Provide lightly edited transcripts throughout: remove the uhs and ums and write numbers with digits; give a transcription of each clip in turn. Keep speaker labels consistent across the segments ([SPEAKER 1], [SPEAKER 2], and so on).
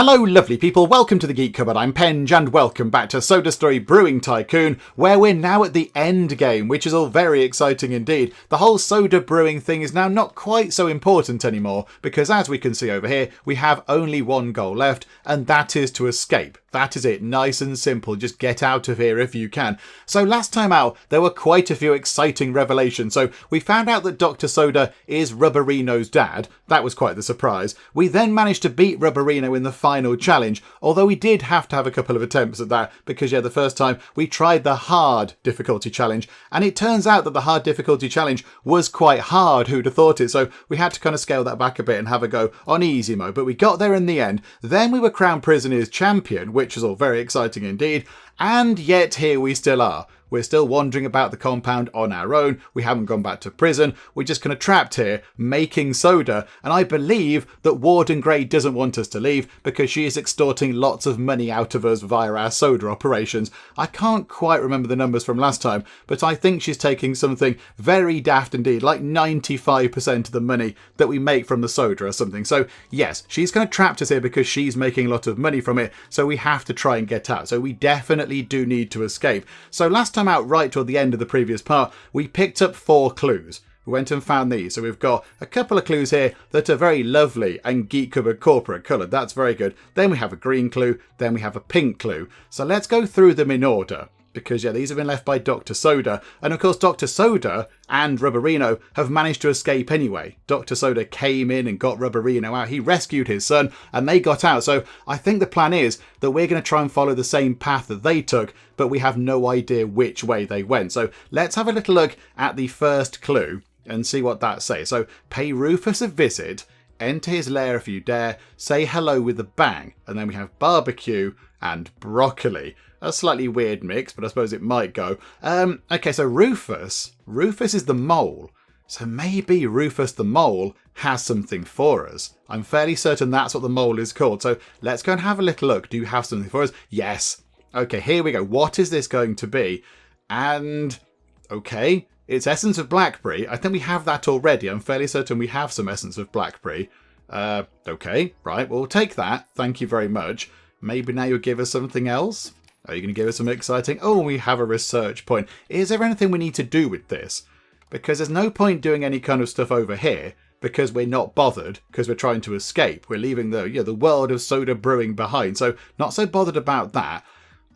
[SPEAKER 1] Hello lovely people, welcome to the Geek Cupboard, I'm Penge and welcome back to Soda Story Brewing Tycoon, where we're now at the end game, which is all very exciting indeed. The whole soda brewing thing is now not quite so important anymore, because as we can see over here, we have only one goal left, and that is to escape. That is it, nice and simple, just get out of here if you can. So last time out, there were quite a few exciting revelations. So we found out that Dr. Soda is Rubberino's dad. That was quite the surprise. We then managed to beat Rubberino in the final challenge, although we did have to have a couple of attempts at that, because the first time we tried the hard difficulty challenge, and it turns out that the hard difficulty challenge was quite hard, who'd have thought it, so we had to kind of scale that back a bit and have a go on easy mode, but we got there in the end. Then we were crowned Prisoner's Champion, which was all very exciting indeed, and yet here we still are. We're still wandering about the compound on our own. We haven't gone back to prison. We're just kind of trapped here making soda. And I believe that Warden Grey doesn't want us to leave because she is extorting lots of money out of us via our soda operations. I can't quite remember the numbers from last time, but I think she's taking something very daft indeed, like 95% of the money that we make from the soda or something. So yes, she's kind of trapped us here because she's making a lot of money from it. So we have to try and get out. So we definitely do need to escape. So last time out, right toward the end of the previous part, we picked up 4 clues. We went and found these. So we've got a couple of clues here that are very lovely and Geek Cupboard corporate coloured. That's very good. Then we have a green clue. Then we have a pink clue. So let's go through them in order. Because, these have been left by Dr. Soda. And, of course, Dr. Soda and Rubberino have managed to escape anyway. Dr. Soda came in and got Rubberino out. He rescued his son and they got out. So I think the plan is that we're going to try and follow the same path that they took, but we have no idea which way they went. So let's have a little look at the first clue and see what that says. So, pay Rufus a visit, enter his lair if you dare, say hello with a bang. And then we have barbecue and broccoli. A slightly weird mix, but I suppose it might go. Okay, so Rufus is the mole. So maybe Rufus the mole has something for us. I'm fairly certain that's what the mole is called. So let's go and have a little look. Do you have something for us? Yes. Okay, here we go. What is this going to be? And, okay, it's essence of blackberry. I think we have that already. I'm fairly certain we have some essence of blackberry. Okay, right, we'll take that. Thank you very much. Maybe now you'll give us something else? Are you going to give us something exciting? Oh, we have a research point. Is there anything we need to do with this? Because there's no point doing any kind of stuff over here because we're not bothered because we're trying to escape. We're leaving the world of soda brewing behind. So not so bothered about that.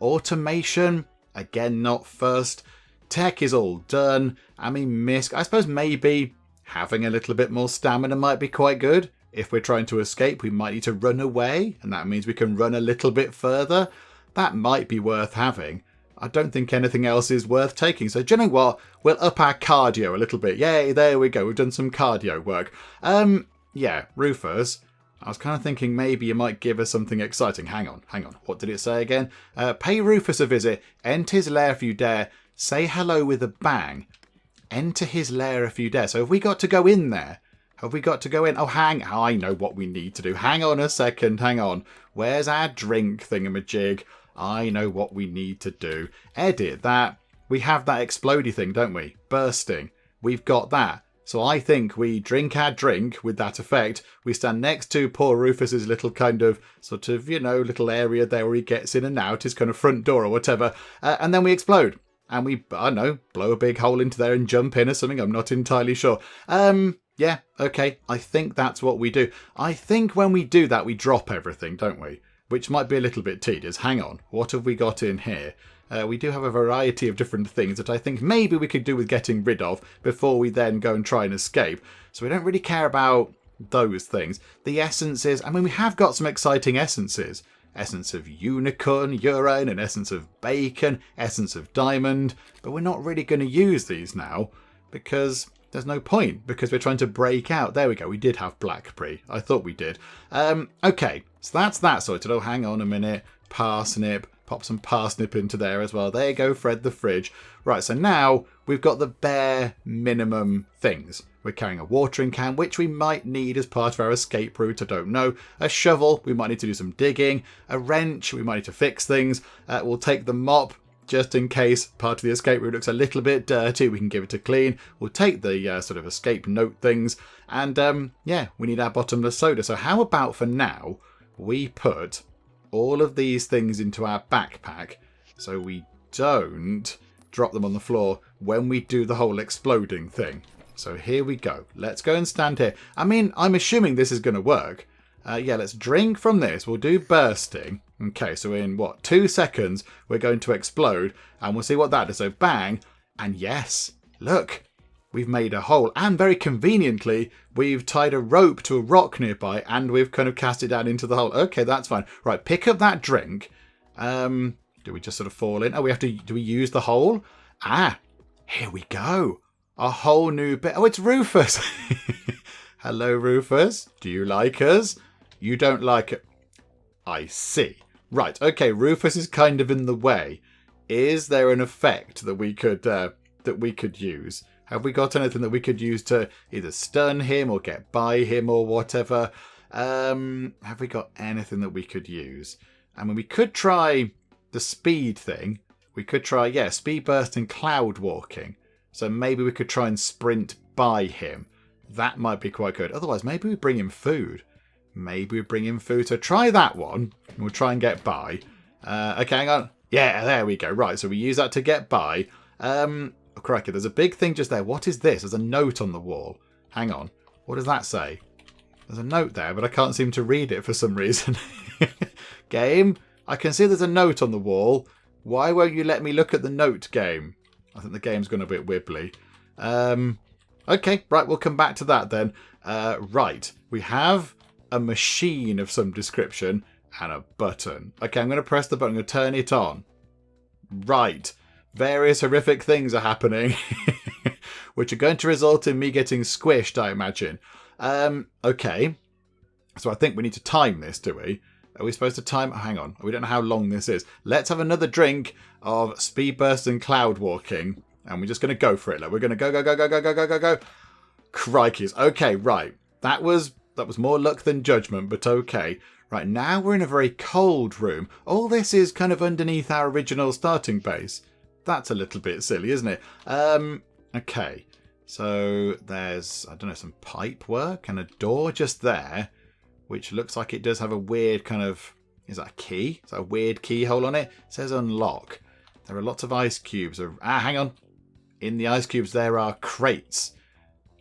[SPEAKER 1] Automation, again, not first. Tech is all done. I mean, I suppose maybe having a little bit more stamina might be quite good. If we're trying to escape, we might need to run away. And that means we can run a little bit further. That might be worth having. I don't think anything else is worth taking. So do you know what? We'll up our cardio a little bit. Yay, there we go. We've done some cardio work. Yeah, Rufus. I was kind of thinking maybe you might give us something exciting. Hang on. What did it say again? Pay Rufus a visit. Enter his lair if you dare. Say hello with a bang. Enter his lair if you dare. So have we got to go in there? Have we got to go in? Oh, I know what we need to do. Hang on a second. Hang on. Where's our drink thingamajig? I know what we need to do. Edit that. We have that explodey thing, don't we? Bursting. We've got that. So I think we drink our drink with that effect. We stand next to poor Rufus's little kind of sort of, little area there where he gets in and out, his kind of front door or whatever. And then we explode. And we, I don't know, blow a big hole into there and jump in or something. I'm not entirely sure. Yeah, okay. I think that's what we do. I think when we do that, we drop everything, don't we? Which might be a little bit tedious. Hang on, what have we got in here? We do have a variety of different things that I think maybe we could do with getting rid of before we then go and try and escape. So we don't really care about those things. The essences, I mean, we have got some exciting essences. Essence of unicorn, urine, and essence of bacon, essence of diamond. But we're not really going to use these now because there's no point because we're trying to break out. There we go. We did have blackberry. I thought we did. Okay, so that's that sorted. Oh, hang on a minute. Parsnip. Pop some parsnip into there as well. There you go, Fred the fridge. Right, so now we've got the bare minimum things. We're carrying a watering can, which we might need as part of our escape route. I don't know. A shovel. We might need to do some digging. A wrench. We might need to fix things. We'll take the mop. Just in case part of the escape route looks a little bit dirty, we can give it a clean. We'll take the sort of escape note things. And yeah, we need our bottomless soda. So how about for now, we put all of these things into our backpack so we don't drop them on the floor when we do the whole exploding thing. So here we go. Let's go and stand here. I mean, I'm assuming this is going to work. Yeah, let's drink from this. We'll do bursting. Okay, so in, 2 seconds, we're going to explode. And we'll see what that does. So bang. And yes, look. We've made a hole. And very conveniently, we've tied a rope to a rock nearby. And we've kind of cast it down into the hole. Okay, that's fine. Right, pick up that drink. Do we just sort of fall in? Oh, we have to... Do we use the hole? Ah, here we go. A whole new bit. Oh, it's Rufus. Hello, Rufus. Do you like us? You don't like it. I see. Right. Okay. Rufus is kind of in the way. Is there an effect that we could use? Have we got anything that we could use to either stun him or get by him or whatever? Have we got anything that we could use? I mean, we could try the speed thing. We could try, speed burst and cloud walking. So maybe we could try and sprint by him. That might be quite good. Otherwise, maybe we bring him food. So try that one. We'll try and get by. Okay, hang on. Yeah, there we go. Right, so we use that to get by. Oh, crikey, there's a big thing just there. What is this? There's a note on the wall. Hang on. What does that say? There's a note there, but I can't seem to read it for some reason. Game, I can see there's a note on the wall. Why won't you let me look at the note, game? I think the game's gone a bit wibbly. Okay, right, we'll come back to that then. Right, we have a machine of some description and a button. Okay, I'm going to press the button. I'm going to turn it on. Right, various horrific things are happening, which are going to result in me getting squished, I imagine. Okay, so I think we need to time this, do we? Are we supposed to time? Oh, hang on. We don't know how long this is. Let's have another drink of speed burst and cloud walking. And we're just going to go for it. Like, we're going to go. Crikeys. Okay, right. That was more luck than judgment, but okay. Right, now we're in a very cold room. All this is kind of underneath our original starting base. That's a little bit silly, isn't it? Okay. So there's, I don't know, some pipe work and a door just there, which looks like it does have a weird kind of... Is that a key? Is that a weird keyhole on it? It says unlock. There are lots of ice cubes. Hang on. In the ice cubes there are crates.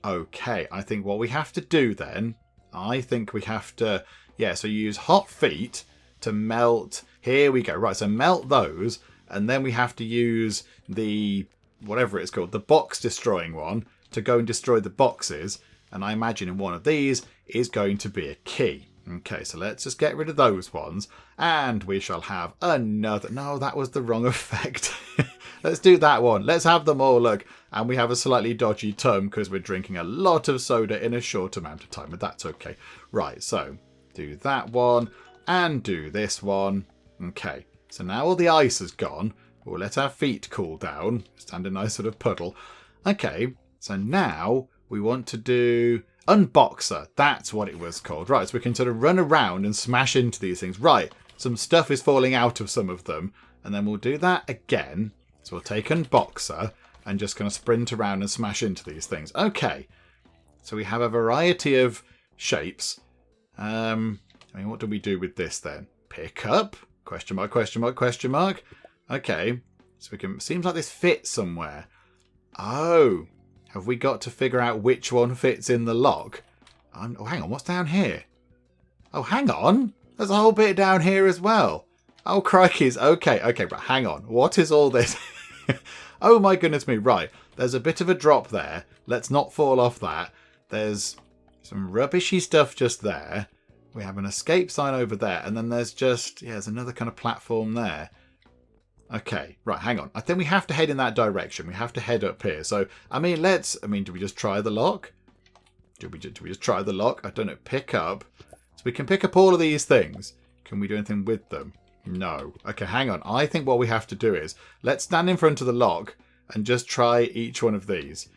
[SPEAKER 1] Okay, I think what we have to do then... I think we have to... Yeah, so use hot feet to melt... Here we go. Right, so melt those. And then we have to use the... Whatever it's called. The box destroying one to go and destroy the boxes. And I imagine in one of these is going to be a key. Okay, so let's just get rid of those ones. And we shall have another... No, that was the wrong effect. Let's do that one. Let's have them all, look. And we have a slightly dodgy tone because we're drinking a lot of soda in a short amount of time. But that's okay. Right, so do that one and do this one. Okay, so now all the ice has gone. We'll let our feet cool down. Stand a nice sort of puddle. Okay, so now we want to do... Unboxer, that's what it was called. Right, so we can sort of run around and smash into these things. Right, some stuff is falling out of some of them. And then we'll do that again. So we'll take Unboxer and just kind of sprint around and smash into these things. Okay, so we have a variety of shapes. I mean, what do we do with this then? Pick up? Question mark, question mark, question mark. Okay, so we can... Seems like this fits somewhere. Oh... Have we got to figure out which one fits in the lock? Oh, hang on. What's down here? Oh, hang on. There's a whole bit down here as well. Oh, crikeys. Okay, but hang on. What is all this? Oh, my goodness me. Right. There's a bit of a drop there. Let's not fall off that. There's some rubbishy stuff just there. We have an escape sign over there. And then there's just... Yeah, there's another kind of platform there. Okay, right, hang on. I think we have to head in that direction. We have to head up here. So, I mean, do we just try the lock? Do we just try the lock? I don't know. Pick up. So we can pick up all of these things. Can we do anything with them? No. Okay, hang on. I think what we have to do is, let's stand in front of the lock and just try each one of these.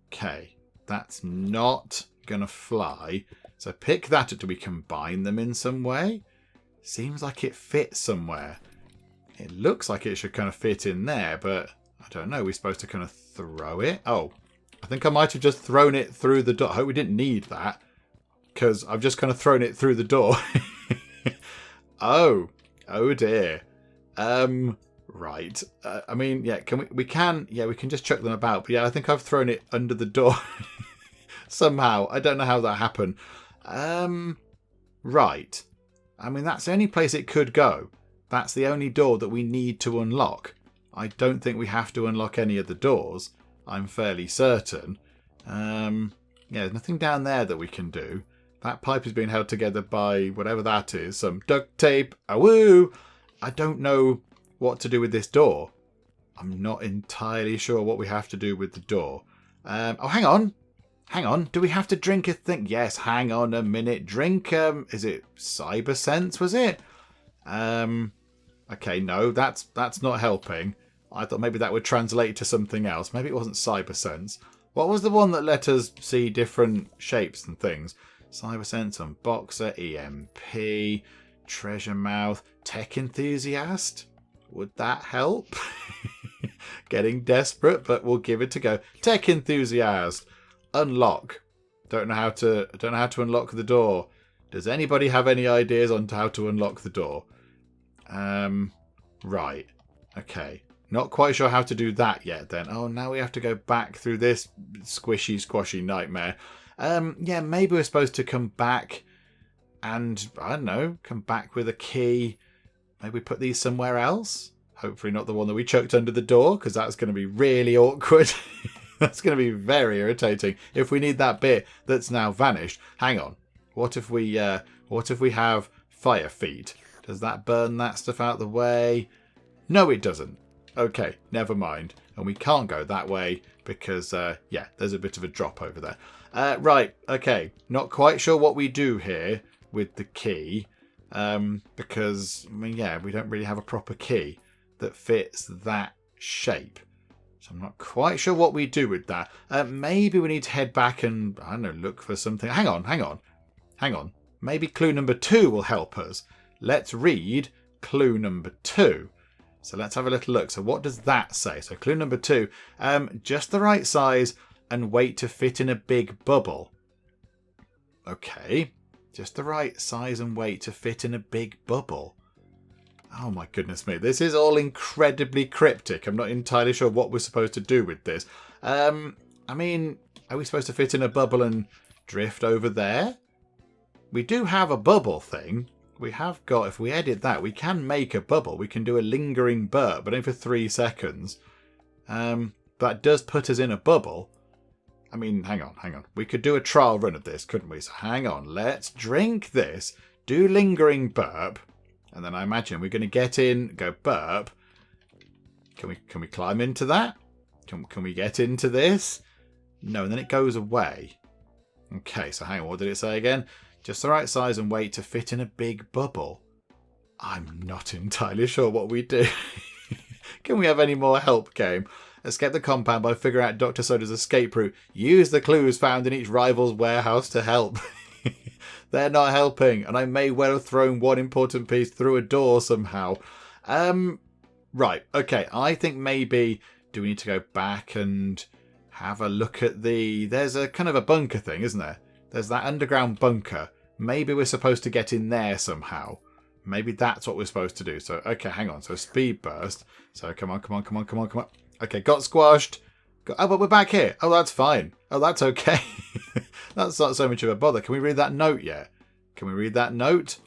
[SPEAKER 1] Okay, that's not going to fly. So pick that up. Do we combine them in some way? Seems like it fits somewhere. It looks like it should kind of fit in there, but I don't know. We're supposed to kind of throw it. Oh, I think I might have just thrown it through the door. I hope we didn't need that because I've just kind of thrown it through the door. Oh dear. Right. I mean, yeah, we can just chuck them about. But yeah, I think I've thrown it under the door somehow. I don't know how that happened. Right. I mean, that's the only place it could go. That's the only door that we need to unlock. I don't think we have to unlock any of the doors. I'm fairly certain. Yeah, there's nothing down there that we can do. That pipe is being held together by whatever that is. Some duct tape. Awoo! I don't know what to do with this door. I'm not entirely sure what we have to do with the door. Oh, hang on. Hang on. Do we have to drink a thing? Yes, hang on a minute. Drink, is it Cyber Sense, was it? Okay, no, that's not helping. I thought maybe that would translate to something else. Maybe it wasn't Cyber Sense. What was the one that let us see different shapes and things? Cyber Sense, Unboxer, EMP, Treasure Mouth, Tech Enthusiast. Would that help? Getting desperate, but we'll give it a go. Tech Enthusiast. Unlock. Don't know how to unlock the door. Does anybody have any ideas on how to unlock the door? Right. Okay. Not quite sure how to do that yet then. Oh, now we have to go back through this squishy, squashy nightmare. Yeah, maybe we're supposed to come back and, I don't know, come back with a key. Maybe put these somewhere else. Hopefully not the one that we chucked under the door, because that's going to be really awkward. That's going to be very irritating if we need that bit that's now vanished. Hang on. What if we have fire feet? Does that burn that stuff out the way? No, it doesn't. Okay, never mind. And we can't go that way because, yeah, there's a bit of a drop over there. Right, okay. Not quite sure what we do here with the key. Because, I mean, yeah, we don't really have a proper key that fits that shape. So I'm not quite sure what we do with that. Maybe we need to head back and, I don't know, look for something. Hang on. Maybe clue number 2 will help us. Let's read clue number 2. So let's have a little look. So what does that say? So clue number 2, just the right size and weight to fit in a big bubble. Okay, just the right size and weight to fit in a big bubble. Oh my goodness me, this is all incredibly cryptic. I'm not entirely sure what we're supposed to do with this. I mean, are we supposed to fit in a bubble and drift over there? We do have a bubble thing. We have got, if we edit that, we can make a bubble. We can do a lingering burp, but only for 3 seconds. That does put us in a bubble. I mean, hang on. We could do a trial run of this, couldn't we? So hang on, let's drink this, do lingering burp, and then I imagine we're going to get in, go burp. Can we climb into that? Can we get into this? No, and then it goes away. Okay, so hang on, what did it say again? Just the right size and weight to fit in a big bubble. I'm not entirely sure what we do. Can we have any more help, game? Escape the compound by figuring out Dr. Soda's escape route. Use the clues found in each rival's warehouse to help. They're not helping, and I may well have thrown one important piece through a door somehow. Right, okay, I think maybe, do we need to go back and have a look at there's a kind of a bunker thing, isn't there? There's that underground bunker. Maybe we're supposed to get in there somehow. Maybe that's what we're supposed to do. So, okay, hang on. So, speed burst. So, come on. Okay, got squashed. Oh, but we're back here. Oh, that's fine. Oh, that's okay. That's not so much of a bother. Can we read that note yet? Can we read that note?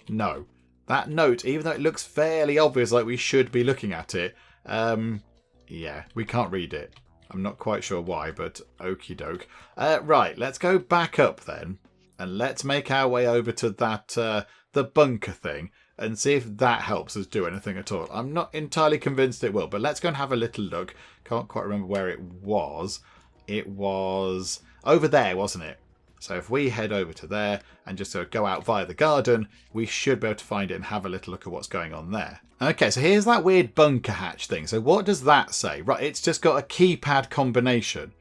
[SPEAKER 1] No. That note, even though it looks fairly obvious like we should be looking at it, yeah, we can't read it. I'm not quite sure why, but okie doke. Right, let's go back up then. And let's make our way over to that, the bunker thing. And see if that helps us do anything at all. I'm not entirely convinced it will, but let's go and have a little look. Can't quite remember where it was. It was over there, wasn't it? So if we head over to there and just sort of go out via the garden, we should be able to find it and have a little look at what's going on there. Okay, so here's that weird bunker hatch thing. So what does that say? Right, it's just got a keypad combination.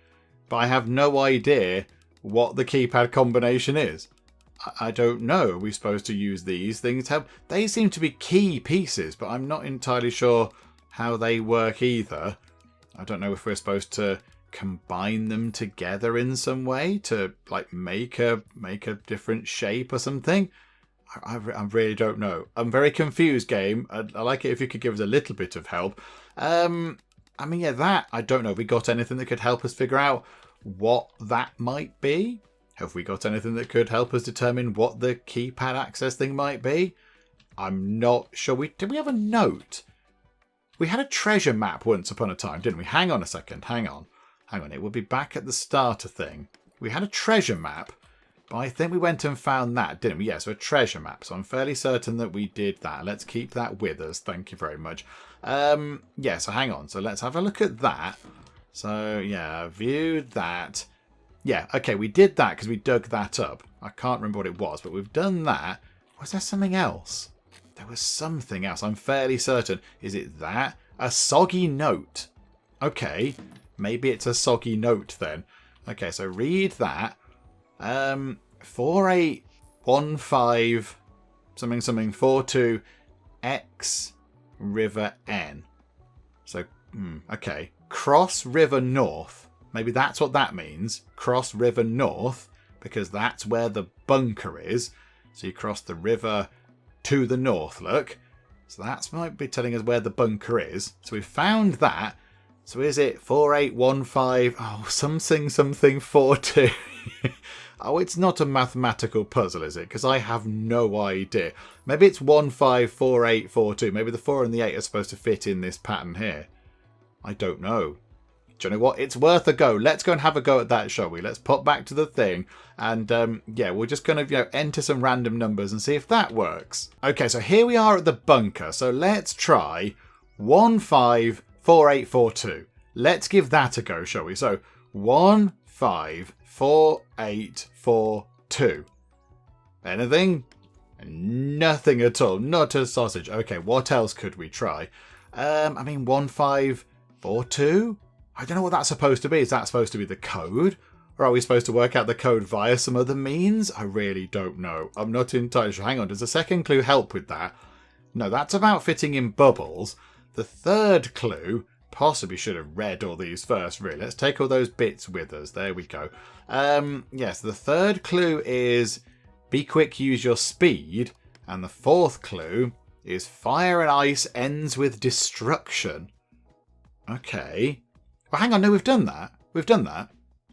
[SPEAKER 1] But I have no idea what the keypad combination is. I don't know. Are we supposed to use these things to help? They seem to be key pieces, but I'm not entirely sure how they work either. I don't know if we're supposed to combine them together in some way to like make a different shape or something. I really don't know. I'm very confused, game. I like it if you could give us a little bit of help. I mean, yeah, that, I don't know. Have we got anything that could help us figure out what that might be? Have we got anything that could help us determine what the keypad access thing might be? I'm not sure. Did we have a note? We had a treasure map once upon a time, didn't we? Hang on a second. Hang on. It would be back at the starter thing. We had a treasure map. But I think we went and found that, didn't we? Yeah, so a treasure map. So I'm fairly certain that we did that. Let's keep that with us. Thank you very much. Yeah, so hang on. So let's have a look at that. So, yeah, viewed that. Yeah, okay, we did that because we dug that up. I can't remember what it was, but we've done that. Was there something else? There was something else. I'm fairly certain. Is it that? A soggy note. Okay, maybe it's a soggy note then. Okay, so read that. 4815 something 42 X River N. So, okay. Cross River North. Maybe that's what that means. Cross River North, because that's where the bunker is. So you cross the river to the north, look. So that might be telling us where the bunker is. So we've found that. So is it 4815? Oh, something 42. Oh, it's not a mathematical puzzle, is it? Because I have no idea. Maybe it's 154842. Maybe the 4 and the 8 are supposed to fit in this pattern here. I don't know. Do you know what? It's worth a go. Let's go and have a go at that, shall we? Let's pop back to the thing. And, yeah, we're just going to enter some random numbers and see if that works. Okay, so here we are at the bunker. So let's try 154842. Let's give that a go, shall we? So 154842. Anything? Nothing at all. Not a sausage. Okay, what else could we try? I mean, 1542? I don't know what that's supposed to be. Is that supposed to be the code? Or are we supposed to work out the code via some other means? I really don't know. I'm not entirely sure. Hang on, does the second clue help with that? No, that's about fitting in bubbles. The third clue, possibly should have read all these first, really. Let's take all those bits with us. There we go. Yes, the third clue is be quick, use your speed. And the fourth clue is fire and ice ends with destruction. Okay. Well, hang on. No, we've done that.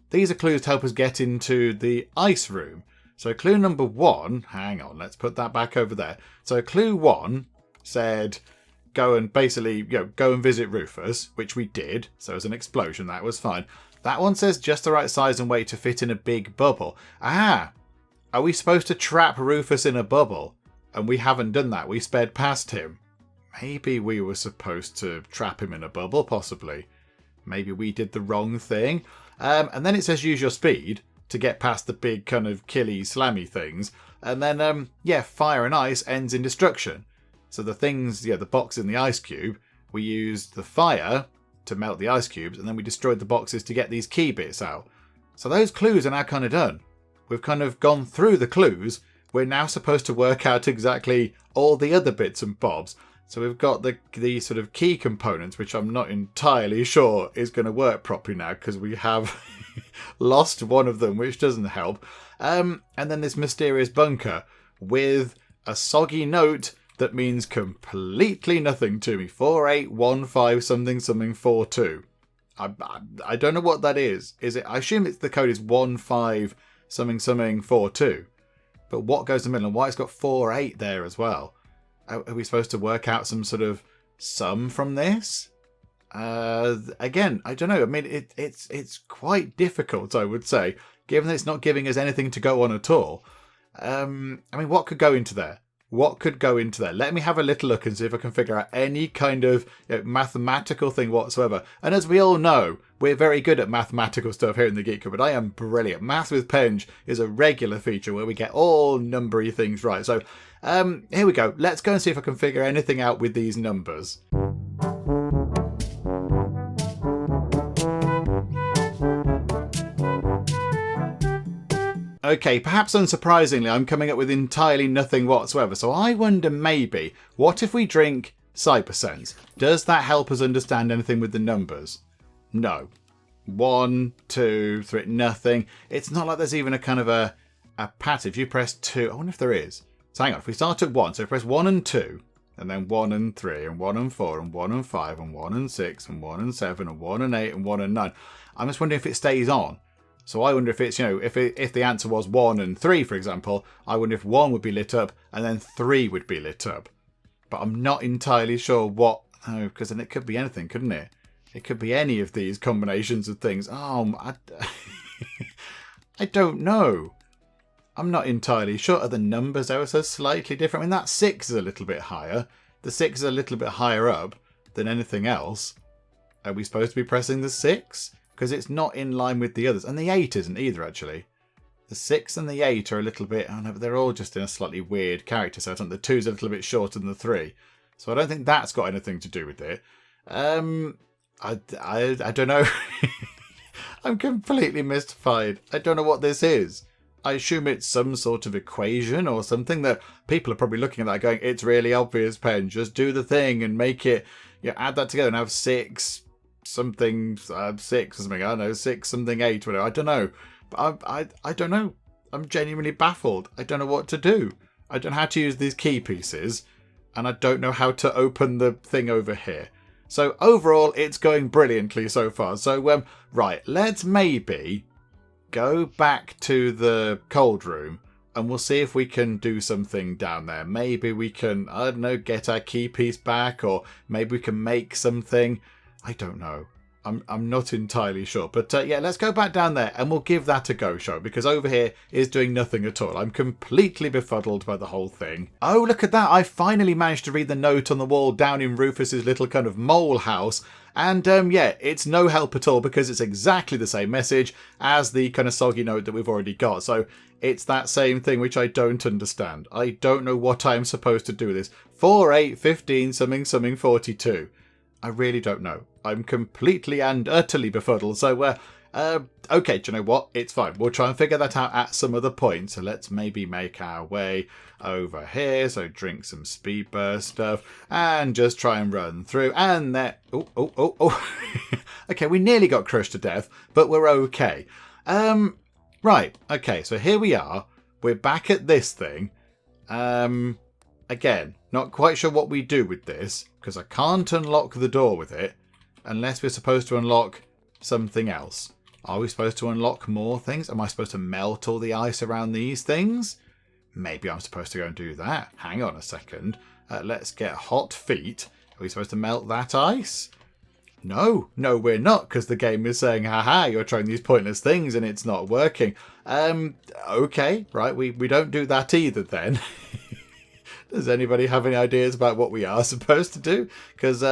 [SPEAKER 1] These are clues to help us get into the ice room. So clue number 1, hang on, let's put that back over there. So clue 1 said go and basically, go and visit Rufus, which we did. So as an explosion, that was fine. That one says just the right size and weight to fit in a big bubble. Ah, are we supposed to trap Rufus in a bubble? And we haven't done that. We sped past him. Maybe we were supposed to trap him in a bubble, possibly. Maybe we did the wrong thing. And then it says use your speed to get past the big kind of killy slammy things. And then, yeah, fire and ice ends in destruction. So the things, the box in the ice cube, we used the fire to melt the ice cubes, and then we destroyed the boxes to get these key bits out. So those clues are now kind of done. We've kind of gone through the clues. We're now supposed to work out exactly all the other bits and bobs. So we've got the sort of key components, which I'm not entirely sure is going to work properly now because we have lost one of them, which doesn't help. And then this mysterious bunker with a soggy note that means completely nothing to me. 4815 something 42. I don't know what that is. Is it? I assume the code is 15 something 42. But what goes in the middle and why it's got 48 there as well? Are we supposed to work out some sort of sum from this? Again, I don't know. I mean, it's quite difficult, I would say, given that it's not giving us anything to go on at all. I mean, what could go into there? Let me have a little look and see if I can figure out any kind of mathematical thing whatsoever. And as we all know, we're very good at mathematical stuff here in the Geek Cupboard. I am brilliant. Math with Penge is a regular feature where we get all numbery things right. So here we go. Let's go and see if I can figure anything out with these numbers. Okay, perhaps unsurprisingly, I'm coming up with entirely nothing whatsoever. So I wonder maybe, what if we drink Cybersense? Does that help us understand anything with the numbers? No. 1, 2, 3, nothing. It's not like there's even a kind of a pattern. If you press 2, I wonder if there is. So hang on, if we start at 1, so press 1 and 2, and then 1 and 3, and 1 and 4, and 1 and 5, and 1 and 6, and 1 and 7, and 1 and 8, and 1 and 9. I'm just wondering if it stays on. So I wonder if it's, if the answer was 1 and 3, for example, I wonder if 1 would be lit up, and then 3 would be lit up. But I'm not entirely sure what, because then it could be anything, couldn't it? It could be any of these combinations of things. I don't know. I'm not entirely sure. Are the numbers ever so slightly different? I mean, that 6 is a little bit higher. The 6 is a little bit higher up than anything else. Are we supposed to be pressing the 6? Because it's not in line with the others. And the 8 isn't either, actually. The 6 and the 8 are a little bit... Oh no, but they're all just in a slightly weird character set. The 2's a little bit shorter than the 3. So I don't think that's got anything to do with it. I don't know. I'm completely mystified. I don't know what this is. I assume it's some sort of equation or something that people are probably looking at that going, it's really obvious, Pen. Just do the thing and make it, add that together and have 6 something, 6 or something. I don't know, 6 something 8, whatever. I don't know. But I don't know. I'm genuinely baffled. I don't know what to do. I don't know how to use these key pieces. And I don't know how to open the thing over here. So overall, it's going brilliantly so far. So, right, let's maybe go back to the cold room and we'll see if we can do something down there. Maybe we can, I don't know, get our key piece back, or maybe we can make something. I don't know. I'm not entirely sure. But yeah, let's go back down there and we'll give that a go, shall we? Because over here is doing nothing at all. I'm completely befuddled by the whole thing. Oh, look at that. I finally managed to read the note on the wall down in Rufus's little kind of mole house. And yeah, it's no help at all because it's exactly the same message as the kind of soggy note that we've already got. So it's that same thing which I don't understand. I don't know what I'm supposed to do with this. 4, 8, 15, something, 42. I really don't know. I'm completely and utterly befuddled. So, okay, do you know what? It's fine. We'll try and figure that out at some other point. So let's maybe make our way over here. So drink some speed burst stuff and just try and run through. And there... Oh. Okay, we nearly got crushed to death, but we're okay. Right. Okay, so here we are. We're back at this thing. Again, not quite sure what we do with this, because I can't unlock the door with it unless we're supposed to unlock something else. Are we supposed to unlock more things? Am I supposed to melt all the ice around these things? Maybe I'm supposed to go and do that. Hang on a second. Let's get hot feet. Are we supposed to melt that ice? No, we're not, because the game is saying, haha, you're trying these pointless things and it's not working. Okay, right, we don't do that either then. Does anybody have any ideas about what we are supposed to do? Because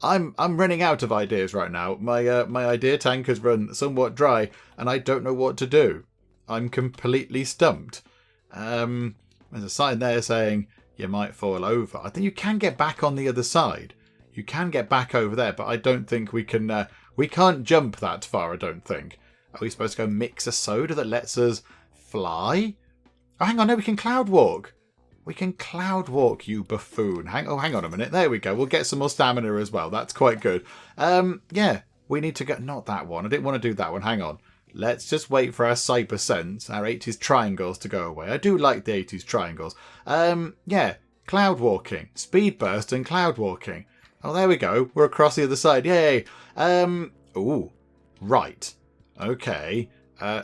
[SPEAKER 1] I'm running out of ideas right now. My idea tank has run somewhat dry, and I don't know what to do. I'm completely stumped. There's a sign there saying you might fall over. I think you can get back on the other side. You can get back over there, but I don't think we can. We can't jump that far. I don't think. Are we supposed to go mix a soda that lets us fly? Oh, hang on, no, we can cloud walk. We can cloud walk, you buffoon. Hang on a minute. There we go. We'll get some more stamina as well. That's quite good. Yeah, we need to go... Not that one. I didn't want to do that one. Hang on. Let's just wait for our cyber sense, our 80s triangles to go away. I do like the 80s triangles. Yeah, cloud walking. Speed burst and cloud walking. Oh, there we go. We're across the other side. Yay. Ooh. Right. Okay.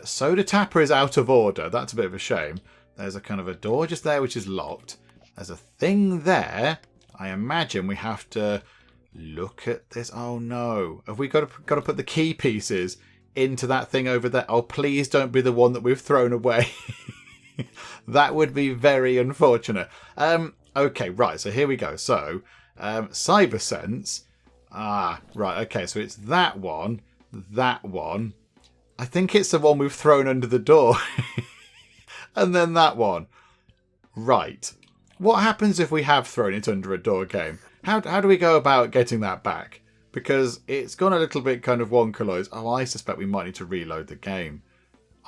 [SPEAKER 1] Soda Tapper is out of order. That's a bit of a shame. There's a kind of a door just there which is locked. There's a thing there. I imagine we have to look at this. Oh no. Have we got to put the key pieces into that thing over there? Oh, please don't be the one that we've thrown away. That would be very unfortunate. Okay, right. So here we go. So, cyber sense. Ah, right. Okay, so it's that one. That one. I think it's the one we've thrown under the door. And then that one. Right. What happens if we have thrown it under a door game? How do we go about getting that back? Because it's gone a little bit kind of wonkalose. Oh, I suspect we might need to reload the game.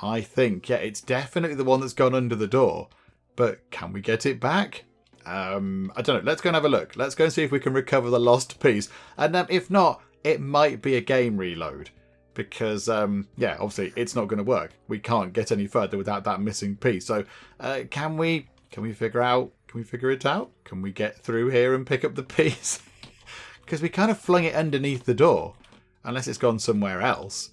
[SPEAKER 1] I think, yeah, it's definitely the one that's gone under the door. But can we get it back? I don't know. Let's go and have a look. Let's go and see if we can recover the lost piece. And if not, it might be a game reload. Because, yeah, obviously it's not going to work. We can't get any further without that missing piece. So, can we figure out Can we figure it out? Can we get through here and pick up the piece? Because we kind of flung it underneath the door. Unless it's gone somewhere else.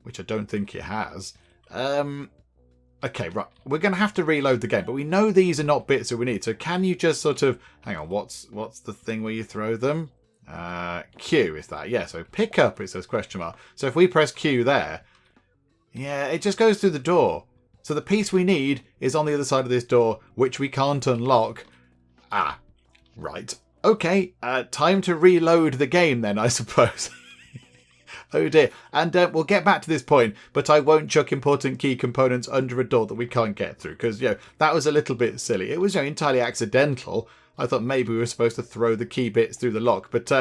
[SPEAKER 1] Which I don't think it has. Okay, right. We're going to have to reload the game. But we know these are not bits that we need. So can you just sort of... Hang on, what's the thing where you throw them? Q is that. Yeah, so pick up, it says question mark. So if we press Q there... Yeah, it just goes through the door. So the piece we need is on the other side of this door, which we can't unlock. Ah, right. Okay, time to reload the game then, I suppose. Oh dear. And we'll get back to this point, but I won't chuck important key components under a door that we can't get through, because, that was a little bit silly. It was, entirely accidental. I thought maybe we were supposed to throw the key bits through the lock, but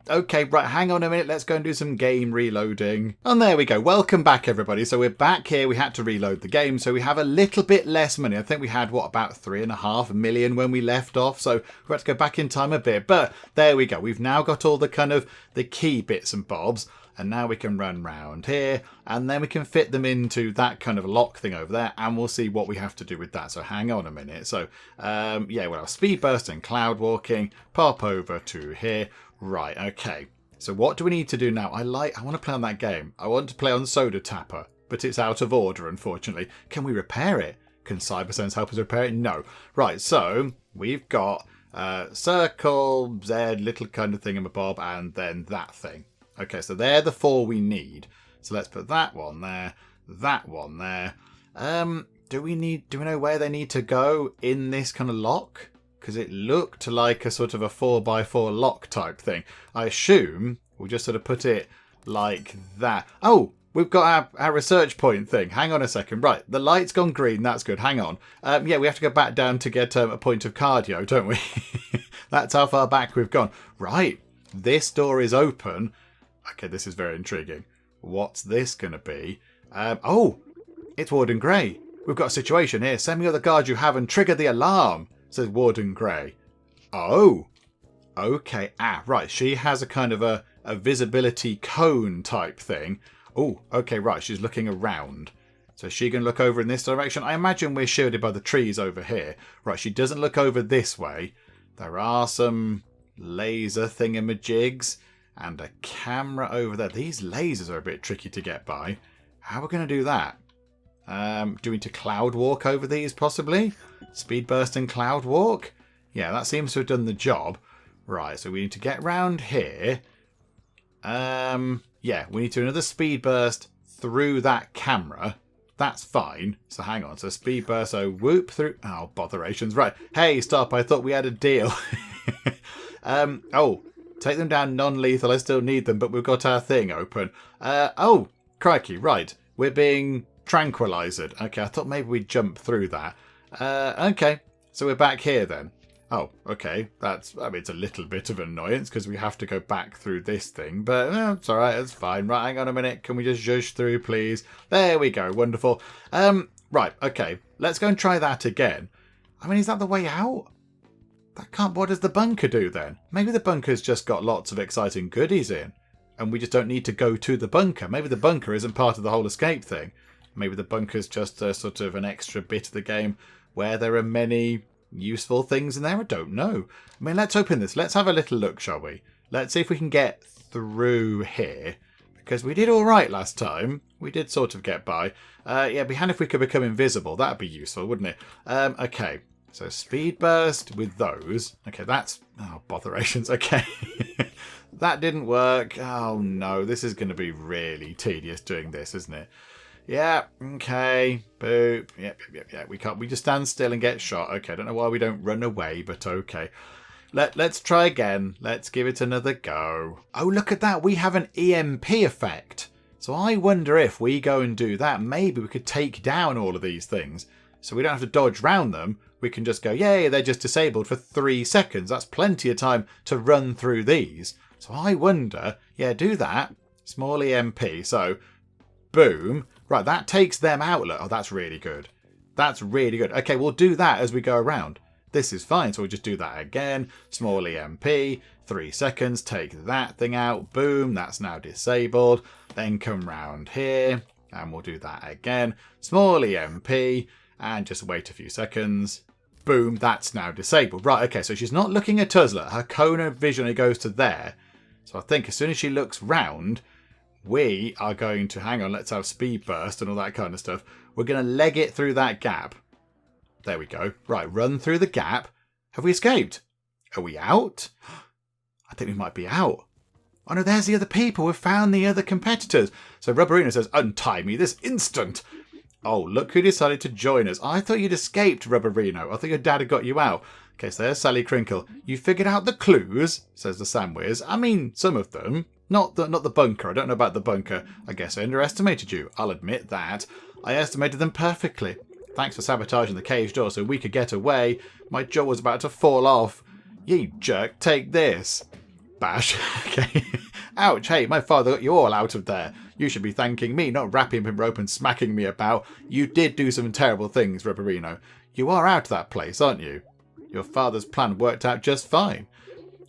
[SPEAKER 1] okay, right, hang on a minute, let's go and do some game reloading. And there we go, welcome back everybody. So we're back here, we had to reload the game, so we have a little bit less money. I think we had, about 3.5 million when we left off, so we had to go back in time a bit, but there we go. We've now got all the kind of the key bits and bobs. And now we can run round here, and then we can fit them into that kind of lock thing over there, and we'll see what we have to do with that. So hang on a minute. So, we'll have speed burst and cloud walking. Pop over to here. Right, okay. So what do we need to do now? I want to play on that game. I want to play on Soda Tapper, but it's out of order, unfortunately. Can we repair it? Can CyberSense help us repair it? No. Right, so we've got circle, Z, little kind of thingamabob, and then that thing. Okay, so they're the 4 we need. So let's put that one there, that one there. Do we know where they need to go in this kind of lock? Because it looked like a sort of a 4x4 lock type thing. I assume we'll just sort of put it like that. Oh, we've got our research point thing. Hang on a second. Right, the light's gone green. That's good. Hang on. We have to go back down to get a point of cardio, don't we? That's how far back we've gone. Right, this door is open. Okay, this is very intriguing. What's this going to be? Oh, it's Warden Grey. We've got a situation here. Send me other guards you have and trigger the alarm, says Warden Grey. Oh, okay. Ah, right. She has a kind of a visibility cone type thing. Oh, okay, right. She's looking around. So is she going to look over in this direction? I imagine we're shielded by the trees over here. Right, she doesn't look over this way. There are some laser thingamajigs. And a camera over there. These lasers are a bit tricky to get by. How are we going to do that? Do we need to cloud walk over these, possibly? Speed burst and cloud walk? Yeah, that seems to have done the job. Right, so we need to get round here. Yeah, we need to do another speed burst through that camera. That's fine. So hang on. So speed burst, so whoop through. Oh, botherations. Right. Hey, stop. I thought we had a deal. Oh. Take them down non-lethal. I still need them, but we've got our thing open. Oh, crikey. Right. We're being tranquilized. Okay, I thought maybe we'd jump through that. Okay. So we're back here then. Oh, okay. It's a little bit of annoyance because we have to go back through this thing, but it's all right. It's fine. Right. Hang on a minute. Can we just zhuzh through, please? There we go. Wonderful. Right. Okay. Let's go and try that again. Is that the way out? What does the bunker do then? Maybe the bunker's just got lots of exciting goodies in, and we just don't need to go to the bunker. Maybe the bunker isn't part of the whole escape thing. Maybe the bunker's just a sort of an extra bit of the game where there are many useful things in there. I don't know. Let's open this. Let's have a little look, shall we? Let's see if we can get through here, because we did all right last time. We did sort of get by. Yeah, it'd be handy if we could become invisible. That'd be useful, wouldn't it? Okay. So speed burst with those. Okay, that's... Oh, botherations. Okay. That didn't work. Oh, no. This is going to be really tedious doing this, isn't it? Yeah. Okay. Boop. Yep. We just stand still and get shot. Okay, I don't know why we don't run away, but okay. Let's try again. Let's give it another go. Oh, look at that. We have an EMP effect. So I wonder if we go and do that, maybe we could take down all of these things. So we don't have to dodge round them. We can just go, yay, they're just disabled for 3 seconds. That's plenty of time to run through these. So I wonder, yeah, do that. Small EMP. So, boom. Right, that takes them out. Oh, that's really good. That's really good. Okay, we'll do that as we go around. This is fine. So we'll just do that again. Small EMP. 3 seconds. Take that thing out. Boom. That's now disabled. Then come round here. And we'll do that again. Small EMP. And just wait a few seconds. Boom, that's now disabled. Right, okay, so she's not looking at us. Look, her cone of vision only goes to there. So I think as soon as she looks round, we are going to, hang on, let's have speed burst and all that kind of stuff. We're going to leg it through that gap. There we go. Right, run through the gap. Have we escaped? Are we out? I think we might be out. Oh no, there's the other people. We've found the other competitors. So Rubberino says, untie me this instant. Oh, look who decided to join us. I thought you'd escaped, Rubberino. I thought your dad had got you out. Okay, so there's Sally Crinkle. You figured out the clues, says the Samwiz. I mean, some of them. Not the bunker. I don't know about the bunker. I guess I underestimated you. I'll admit that. I estimated them perfectly. Thanks for sabotaging the cage door so we could get away. My jaw was about to fall off. You jerk, take this. Bash. Okay. Ouch, hey, my father got you all out of there. You should be thanking me, not wrapping him in rope and smacking me about. You did do some terrible things, Rubberino. You are out of that place, aren't you? Your father's plan worked out just fine.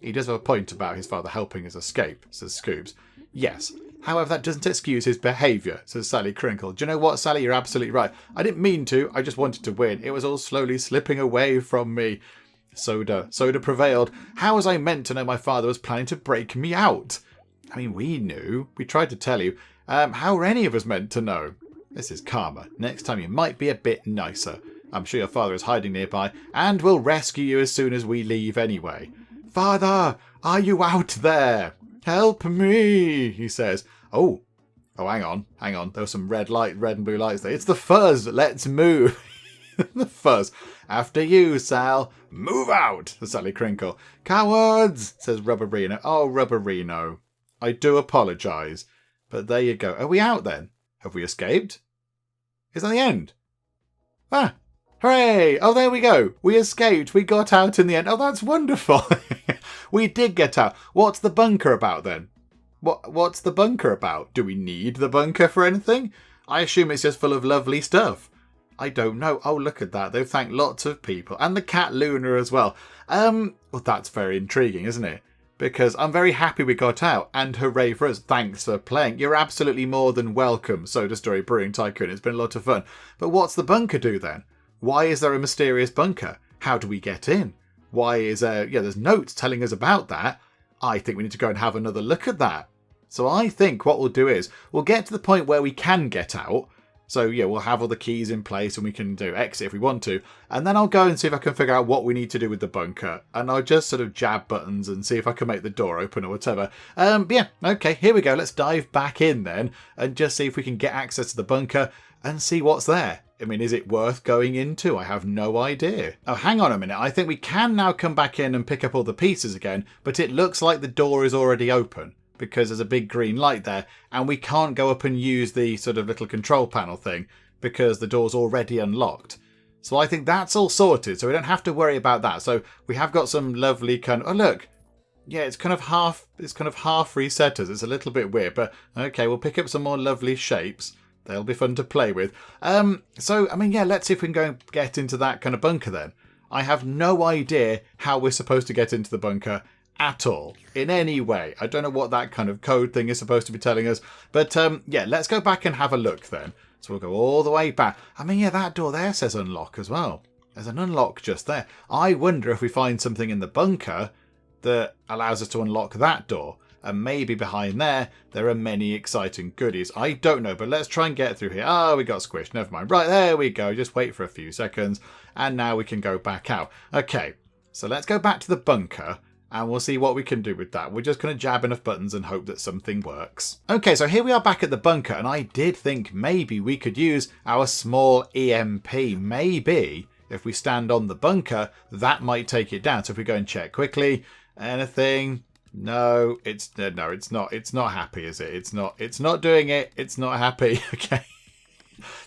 [SPEAKER 1] He does have a point about his father helping us escape, says Scoobs. Yes. However, that doesn't excuse his behaviour, says Sally Crinkle. Do you know what, Sally? You're absolutely right. I didn't mean to. I just wanted to win. It was all slowly slipping away from me. Soda prevailed. How was I meant to know my father was planning to break me out? I mean, we knew. We tried to tell you. How were any of us meant to know? This is karma. Next time you might be a bit nicer. I'm sure your father is hiding nearby and will rescue you as soon as we leave anyway. Father, are you out there? Help me, he says. Oh, hang on. There was some red and blue lights there. It's the fuzz. Let's move. The fuzz. After you, Sal. Move out, says Sally Crinkle. Cowards, says Rubberino. Oh, Rubberino. I do apologise. But there you go. Are we out then? Have we escaped? Is that the end? Ah, hooray! Oh, there we go. We escaped. We got out in the end. Oh, that's wonderful. We did get out. What's the bunker about then? What's the bunker about? Do we need the bunker for anything? I assume it's just full of lovely stuff. I don't know. Oh, look at that. They've thanked lots of people. And the cat Luna as well. Well, that's very intriguing, isn't it? Because I'm very happy we got out. And hooray for us. Thanks for playing. You're absolutely more than welcome, Soda Story Brewing Tycoon. It's been a lot of fun. But what's the bunker do then? Why is there a mysterious bunker? How do we get in? Why is there... Yeah, there's notes telling us about that. I think we need to go and have another look at that. So I think what we'll do is we'll get to the point where we can get out. So yeah, we'll have all the keys in place and we can do exit if we want to. And then I'll go and see if I can figure out what we need to do with the bunker. And I'll just sort of jab buttons and see if I can make the door open or whatever. But yeah, okay, here we go. Let's dive back in then and just see if we can get access to the bunker and see what's there. I mean, is it worth going into? I have no idea. Oh, hang on a minute. I think we can now come back in and pick up all the pieces again, but it looks like the door is already open because there's a big green light there and we can't go up and use the sort of little control panel thing because the door's already unlocked. So I think that's all sorted, so we don't have to worry about that. So we have got some lovely kind of... Oh, look. Yeah, it's kind of half reset us. It's a little bit weird, but okay, we'll pick up some more lovely shapes. They'll be fun to play with. So, I mean, yeah, let's see if we can go and get into that kind of bunker then. I have no idea how we're supposed to get into the bunker at all, in any way. I don't know what that kind of code thing is supposed to be telling us. But, yeah, let's go back and have a look then. So we'll go all the way back. I mean, yeah, that door there says unlock as well. There's an unlock just there. I wonder if we find something in the bunker that allows us to unlock that door. And maybe behind there are many exciting goodies. I don't know, but let's try and get through here. Oh, we got squished. Never mind. Right, there we go. Just wait for a few seconds. And now we can go back out. Okay, so let's go back to the bunker. And we'll see what we can do with that. We're just going to jab enough buttons and hope that something works. Okay, so here we are back at the bunker. And I did think maybe we could use our small EMP. Maybe if we stand on the bunker, that might take it down. So if we go and check quickly, anything... No, it's not. It's not happy, is it? It's not doing it. It's not happy. Okay.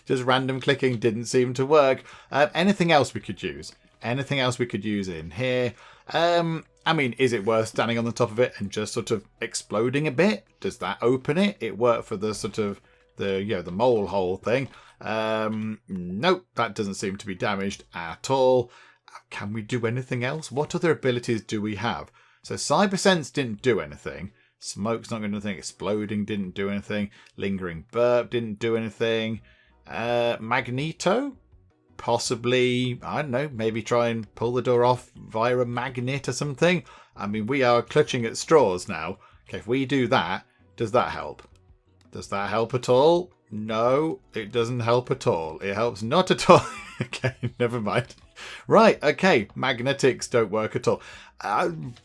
[SPEAKER 1] Just random clicking didn't seem to work. Anything else we could use? Anything else we could use in here? I mean, is it worth standing on the top of it and just sort of exploding a bit? Does that open it? It worked for the sort of the mole hole thing. Nope, that doesn't seem to be damaged at all. Can we do anything else? What other abilities do we have? So Cyber Sense didn't do anything. Smoke's not going to do anything. Exploding didn't do anything. Lingering Burp didn't do anything. Magneto? possibly, I don't know, maybe try and pull the door off via a magnet or something. I mean, we are clutching at straws now. Okay, if we do that, does that help? Does that help at all? No, it doesn't help at all. It helps not at all. Okay, never mind. Right, okay, magnetics don't work at all.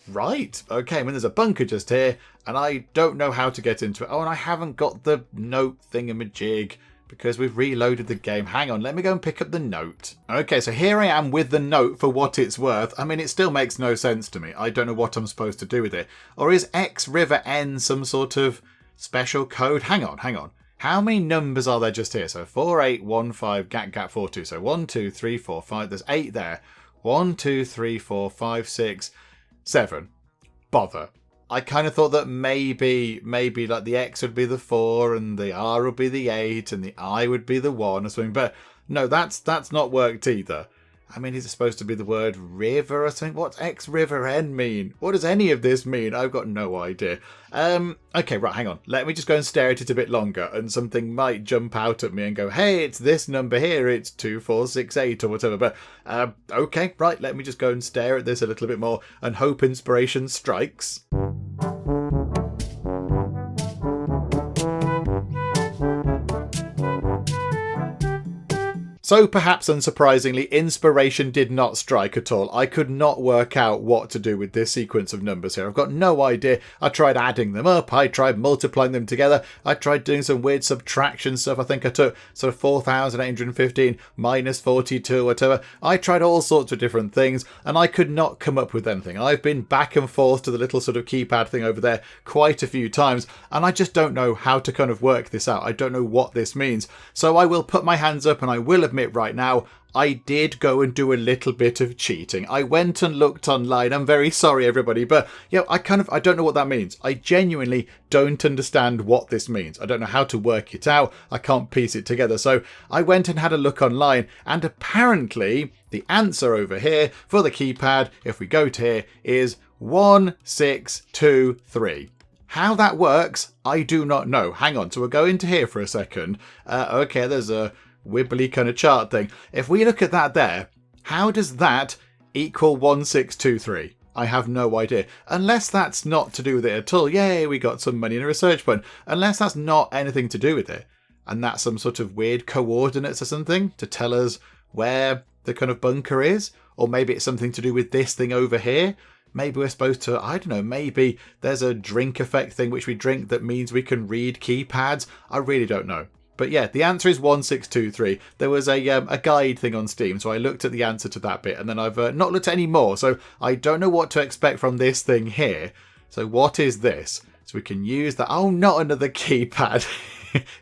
[SPEAKER 1] Right, okay, I mean, there's a bunker just here, and I don't know how to get into it. Oh, and I haven't got the note thingamajig because we've reloaded the game. Hang on, let me go and pick up the note. Okay, so here I am with the note for what it's worth. I mean, it still makes no sense to me. I don't know what I'm supposed to do with it. Or is X River N some sort of special code? Hang on. How many numbers are there just here? So 4815 gap 42. So 1, 2, 3, 4, 5. There's 8 there. 1, 2, 3, 4, 5, 6, 7. Bother. I kind of thought that maybe like the X would be the 4 and the R would be the 8 and the I would be the 1 or something. But no, that's not worked either. I mean, is it supposed to be the word river or something? What's X River N mean? What does any of this mean? I've got no idea. Okay, right, hang on. Let me just go and stare at it a bit longer and something might jump out at me and go, hey, it's this number here. It's 2468 or whatever. But, okay, right, let me just go and stare at this a little bit more and hope inspiration strikes. So perhaps unsurprisingly, inspiration did not strike at all. I could not work out what to do with this sequence of numbers here. I've got no idea. I tried adding them up. I tried multiplying them together. I tried doing some weird subtraction stuff. I think I took sort of 4,815 minus 42 or whatever. I tried all sorts of different things and I could not come up with anything. I've been back and forth to the little sort of keypad thing over there quite a few times and I just don't know how to kind of work this out. I don't know what this means. So I will put my hands up and I will admit right now, I did go and do a little bit of cheating. I went and looked online. I'm very sorry, everybody, but yeah, I don't know what that means. I genuinely don't understand what this means. I don't know how to work it out. I can't piece it together. So I went and had a look online, and apparently the answer over here for the keypad, if we go to here, is 1623. How that works, I do not know. Hang on, so we'll go into here for a second. Okay, there's a wibbly kind of chart thing. If we look at that there, how does that equal 1623? I have no idea. Unless that's not to do with it at all. Yay, we got some money in a research fund. Unless that's not anything to do with it. And that's some sort of weird coordinates or something to tell us where the kind of bunker is. Or maybe it's something to do with this thing over here. Maybe we're supposed to, I don't know, maybe there's a drink effect thing which we drink that means we can read keypads. I really don't know. But yeah, the answer is 1623. There was a guide thing on Steam, so I looked at the answer to that bit, and then I've not looked at any more, so I don't know what to expect from this thing here. So what is this? So we can use that. Oh, not another keypad.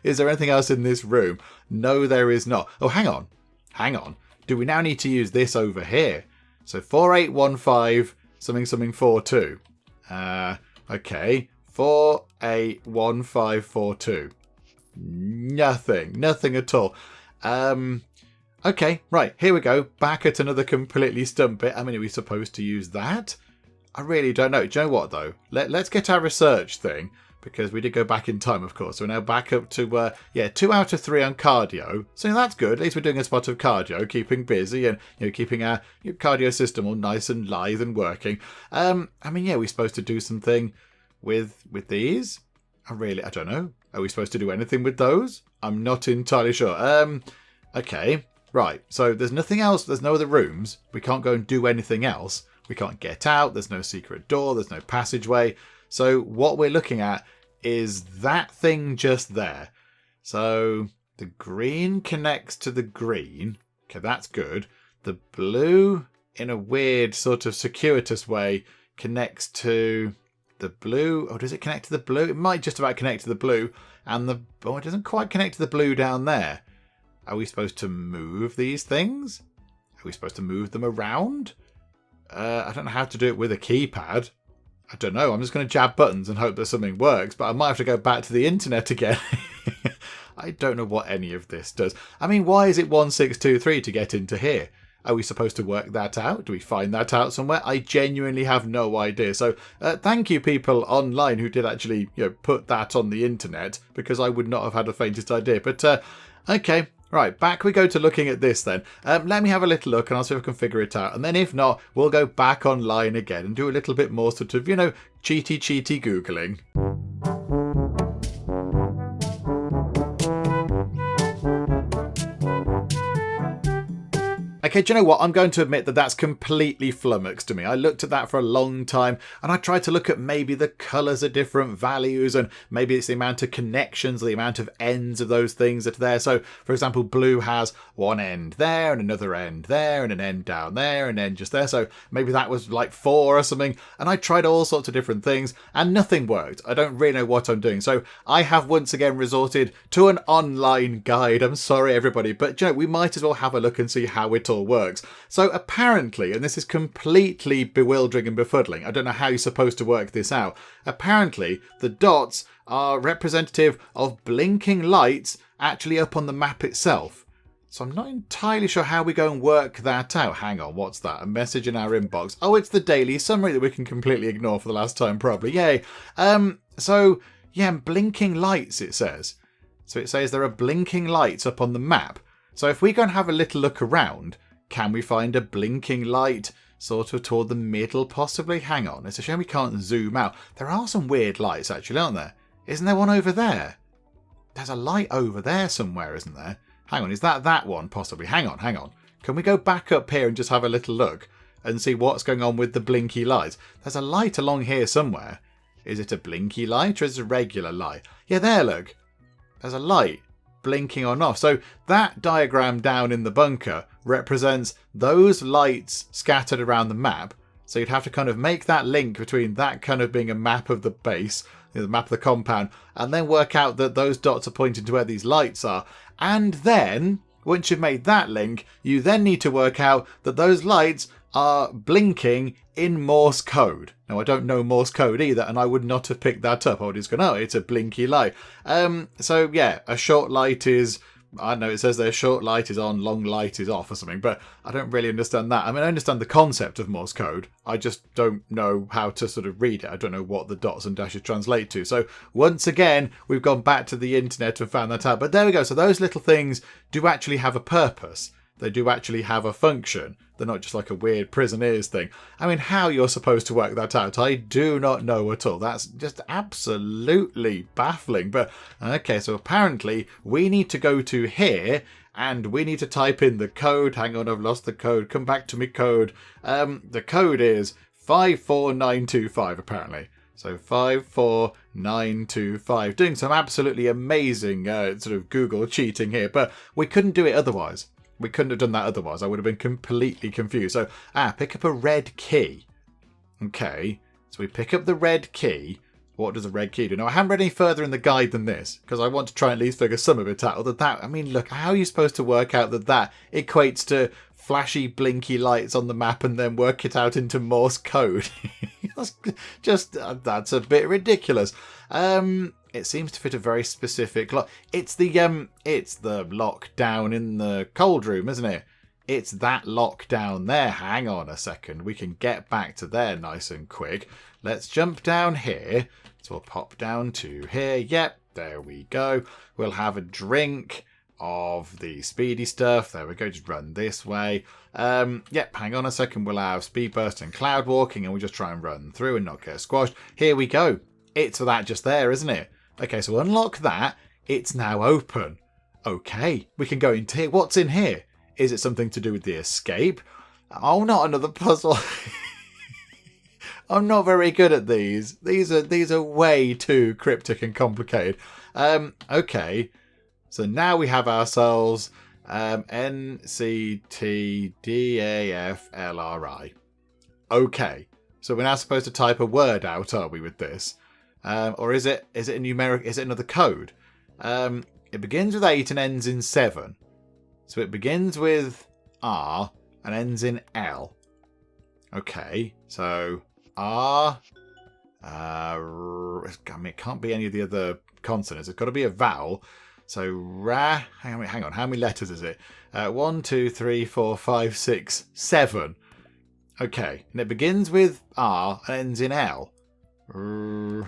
[SPEAKER 1] Is there anything else in this room? No, there is not. Oh, hang on. Do we now need to use this over here? So 4815 something 42. Okay, 481542. Nothing at all. Okay, right, here we go. Back at another completely stumped bit. I mean, are we supposed to use that? I really don't know. Do you know what, though? Let's get our research thing, because we did go back in time, of course. So we're now back up to, 2 out of 3 on cardio. So that's good. At least we're doing a spot of cardio, keeping busy and, keeping our cardio system all nice and lithe and working. I mean, yeah, we're supposed to do something with these. I don't know. Are we supposed to do anything with those? I'm not entirely sure. Okay, right. So there's nothing else. There's no other rooms. We can't go and do anything else. We can't get out. There's no secret door. There's no passageway. So what we're looking at is that thing just there. So the green connects to the green. Okay, that's good. The blue, in a weird sort of circuitous way, connects to the blue. Or does it connect to the blue? It might just about connect to the blue. And it doesn't quite connect to the blue down there. Are we supposed to move these things? Are we supposed to move them around? I don't know how to do it with a keypad. I don't know. I'm just going to jab buttons and hope that something works. But I might have to go back to the internet again. I don't know what any of this does. I mean, why is it 1623 to get into here? Are we supposed to work that out? Do we find that out somewhere? I genuinely have no idea. So thank you people online who did actually put that on the internet, because I would not have had the faintest idea. But okay, Right, back we go to looking at this then. Let me have a little look and I'll see if I can figure it out. And then if not, we'll go back online again and do a little bit more sort of, cheaty Googling. Okay, do you know what? I'm going to admit that that's completely flummoxed to me. I looked at that for a long time and I tried to look at maybe the colours are different values and maybe it's the amount of connections, the amount of ends of those things that are there. So, for example, blue has one end there and another end there and an end down there and an end just there. So maybe that was like 4 or something. And I tried all sorts of different things and nothing worked. I don't really know what I'm doing. So I have once again resorted to an online guide. I'm sorry, everybody, but we might as well have a look and see how it all works. So apparently, and this is completely bewildering and befuddling, I don't know how you're supposed to work this out. Apparently, the dots are representative of blinking lights actually up on the map itself. So I'm not entirely sure how we go and work that out. Hang on, what's that? A message in our inbox. Oh, it's the daily summary that we can completely ignore for the last time, probably. Yay. So, blinking lights, it says. So it says there are blinking lights up on the map. So if we go and have a little look around, can we find a blinking light sort of toward the middle, possibly? Hang on, it's a shame we can't zoom out. There are some weird lights, actually, aren't there? Isn't there one over there? There's a light over there somewhere, isn't there? Hang on, is that one, possibly? Hang on. Can we go back up here and just have a little look and see what's going on with the blinky lights? There's a light along here somewhere. Is it a blinky light or is it a regular light? Yeah, there, look. There's a light blinking on off. So that diagram down in the bunker represents those lights scattered around the map. So you'd have to kind of make that link between that kind of being a map of the base, the map of the compound, and then work out that those dots are pointing to where these lights are. And then, once you've made that link, you then need to work out that those lights are blinking in Morse code. Now, I don't know Morse code either, and I would not have picked that up. I would just go, it's a blinky light. So, a short light is, I don't know, it says there short light is on, long light is off or something, but I don't really understand that. I mean, I understand the concept of Morse code. I just don't know how to sort of read it. I don't know what the dots and dashes translate to. So, once again, we've gone back to the internet and found that out. But there we go. So, those little things do actually have a purpose. They do actually have a function. They're not just like a weird Prisoneers thing. I mean, how you're supposed to work that out, I do not know at all. That's just absolutely baffling. But, okay, so apparently we need to go to here and we need to type in the code. Hang on, I've lost the code. Come back to me, code. The code is 54925, apparently. So 54925. Doing some absolutely amazing sort of Google cheating here, but we couldn't do it otherwise. We couldn't have done that otherwise. I would have been completely confused. So, pick up a red key. Okay, so we pick up the red key. What does a red key do? Now, I haven't read any further in the guide than this, because I want to try and at least figure some of it out. Although that, I mean, look, how are you supposed to work out that equates to flashy, blinky lights on the map and then work it out into Morse code? That's a bit ridiculous. It seems to fit a very specific lock. It's the lock down in the cold room, isn't it? It's that lock down there. Hang on a second. We can get back to there nice and quick. Let's jump down here. So we'll pop down to here. Yep, there we go. We'll have a drink of the speedy stuff. There we go. Just run this way. Yep, hang on a second. We'll have speed burst and cloud walking, and we'll just try and run through and not get squashed. Here we go. It's for that just there, isn't it? Okay, so unlock that. It's now open. Okay, we can go into here. What's in here? Is it something to do with the escape? Oh, not another puzzle. I'm not very good at these. These are way too cryptic and complicated. Okay, so now we have ourselves NCTDAFLRI. Okay, so we're now supposed to type a word out, are we, with this? Or is it a numeric? Is it another code? It begins with 8 and ends in 7. So it begins with R and ends in L. Okay, so R. I mean, it can't be any of the other consonants. It's got to be a vowel. So ra. Hang on. How many letters is it? 1, 2, 3, 4, 5, 6, 7. Okay, and it begins with R and ends in L. Richt.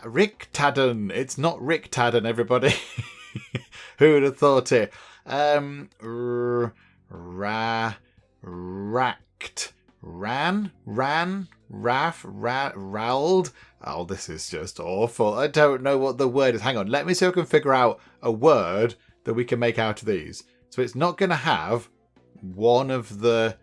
[SPEAKER 1] Rick-taddon. It's not Rick-taddon, everybody. Who would have thought it? Racked. Ralled. Oh, this is just awful. I don't know what the word is. Hang on, let me see if I can figure out a word that we can make out of these. So it's not going to have one of the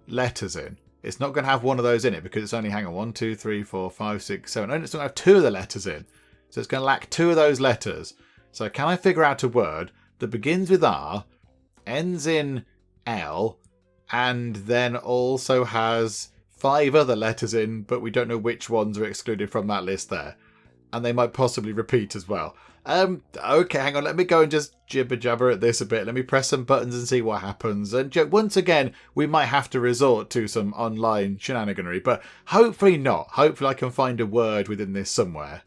[SPEAKER 1] letters in. It's not going to have one of those in it because it's only, hang on, 1, 2, 3, 4, 5, 6, 7. And it's not going to have 2 of the letters in. So it's going to lack 2 of those letters. So can I figure out a word that begins with R, ends in L, and then also has 5 other letters in, but we don't know which ones are excluded from that list there. And they might possibly repeat as well. Okay, hang on, let me go and just jibber jabber at this a bit. Let me press some buttons and see what happens. And once again, we might have to resort to some online shenaniganery, but hopefully not. Hopefully I can find a word within this somewhere.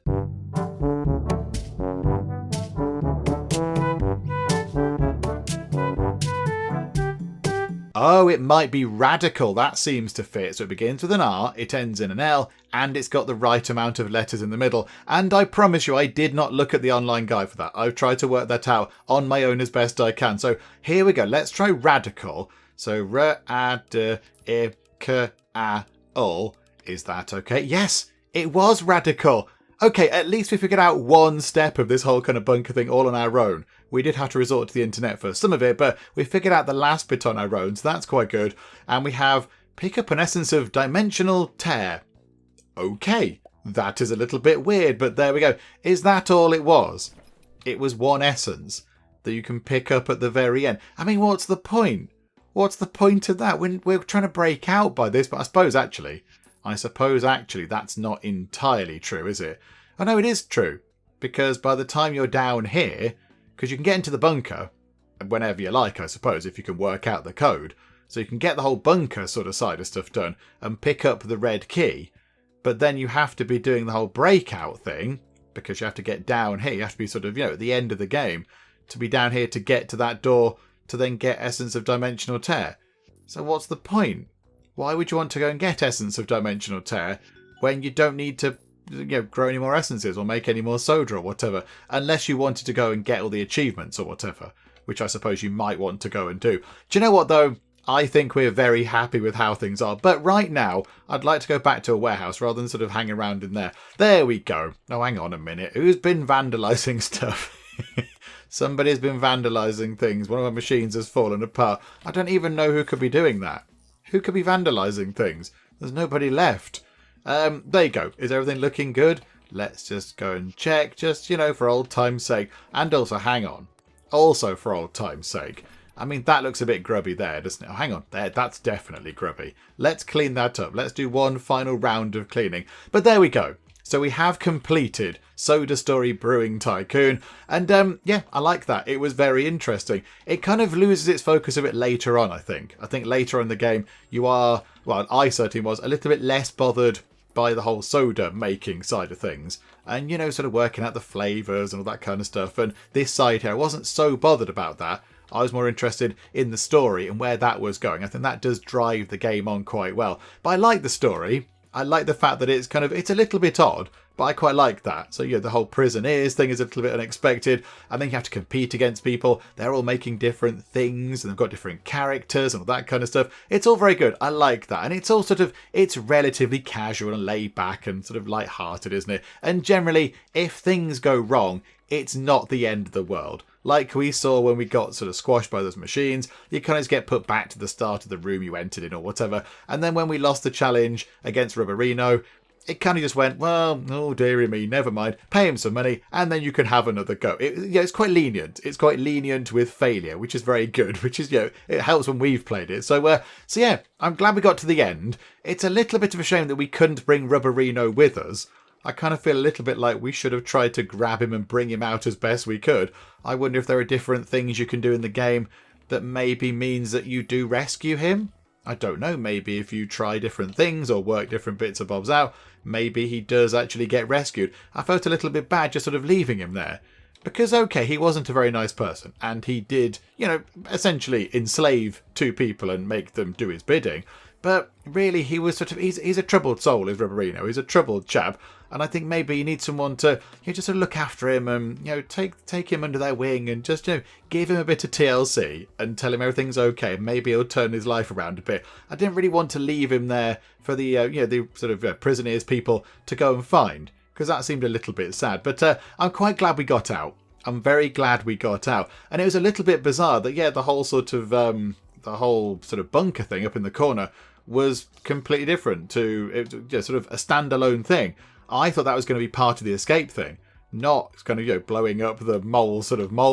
[SPEAKER 1] Oh, it might be radical. That seems to fit. So it begins with an R, it ends in an L, and it's got the right amount of letters in the middle. And I promise you, I did not look at the online guide for that. I've tried to work that out on my own as best I can. So here we go. Let's try radical. So R-A-D-I-C-A-L. Is that okay? Yes, it was radical. Okay, at least we figured out one step of this whole kind of bunker thing all on our own. We did have to resort to the internet for some of it, but we figured out the last bit on our own, so that's quite good. And we have pick up an essence of dimensional tear. Okay, that is a little bit weird, but there we go. Is that all it was? It was one essence that you can pick up at the very end. I mean, what's the point? What's the point of that? We're trying to break out by this, but I suppose actually that's not entirely true, is it? Oh no, it is true. Because by the time you're down here, because you can get into the bunker whenever you like, I suppose, if you can work out the code. So you can get the whole bunker sort of side of stuff done and pick up the red key. But then you have to be doing the whole breakout thing because you have to get down here. You have to be sort of, at the end of the game to be down here to get to that door to then get Essence of Dimensional Tear. So what's the point? Why would you want to go and get Essence of Dimensional Tear when you don't need to grow any more essences or make any more soda or whatever, unless you wanted to go and get all the achievements or whatever, which I suppose you might want to go and do. Do you know what though? I think we're very happy with how things are, but right now I'd like to go back to a warehouse rather than sort of hang around in there. There we go. Oh, hang on a minute. Who's been vandalising stuff? Somebody's been vandalising things. One of my machines has fallen apart. I don't even know who could be doing that. Who could be vandalising things? There's nobody left. There you go. Is everything looking good? Let's just go and check, just, for old time's sake. And also, hang on. Also for old time's sake. I mean, that looks a bit grubby there, doesn't it? Oh, hang on. There, that's definitely grubby. Let's clean that up. Let's do one final round of cleaning. But there we go. So we have completed Soda Story Brewing Tycoon. And yeah, I like that. It was very interesting. It kind of loses its focus a bit later on, I think. I think later in the game, you are, well, I certainly was, a little bit less bothered by the whole soda making side of things. And, sort of working out the flavours and all that kind of stuff. And this side here, I wasn't so bothered about that. I was more interested in the story and where that was going. I think that does drive the game on quite well. But I like the story. I like the fact that it's a little bit odd, but I quite like that. So, the whole prisoneers thing is a little bit unexpected. And then you have to compete against people. They're all making different things and they've got different characters and all that kind of stuff. It's all very good. I like that. And it's all it's relatively casual and laid back and sort of light-hearted, isn't it? And generally, if things go wrong, it's not the end of the world. Like we saw when we got sort of squashed by those machines, you kind of just get put back to the start of the room you entered in or whatever. And then when we lost the challenge against Rubberino, it kind of just went, well, oh dearie me, never mind. Pay him some money and then you can have another go. It's quite lenient. It's quite lenient with failure, which is very good, which is, it helps when we've played it. So yeah, I'm glad we got to the end. It's a little bit of a shame that we couldn't bring Rubberino with us. I kind of feel a little bit like we should have tried to grab him and bring him out as best we could. I wonder if there are different things you can do in the game that maybe means that you do rescue him. I don't know, maybe if you try different things or work different bits of bobs out, maybe he does actually get rescued. I felt a little bit bad just sort of leaving him there. Because, okay, he wasn't a very nice person, and he did, essentially enslave 2 people and make them do his bidding. But really, he was he's a troubled soul, is Rubberino. He's a troubled chap. And I think maybe you need someone to just sort of look after him and take him under their wing and just give him a bit of TLC and tell him everything's okay. Maybe he'll turn his life around a bit. I didn't really want to leave him there for the the sort of prisoners people to go and find, because that seemed a little bit sad. But I'm quite glad we got out. I'm very glad we got out. And it was a little bit bizarre that the whole sort of bunker thing up in the corner was completely different to sort of a standalone thing. I thought that was going to be part of the escape thing, not kind of blowing up the mole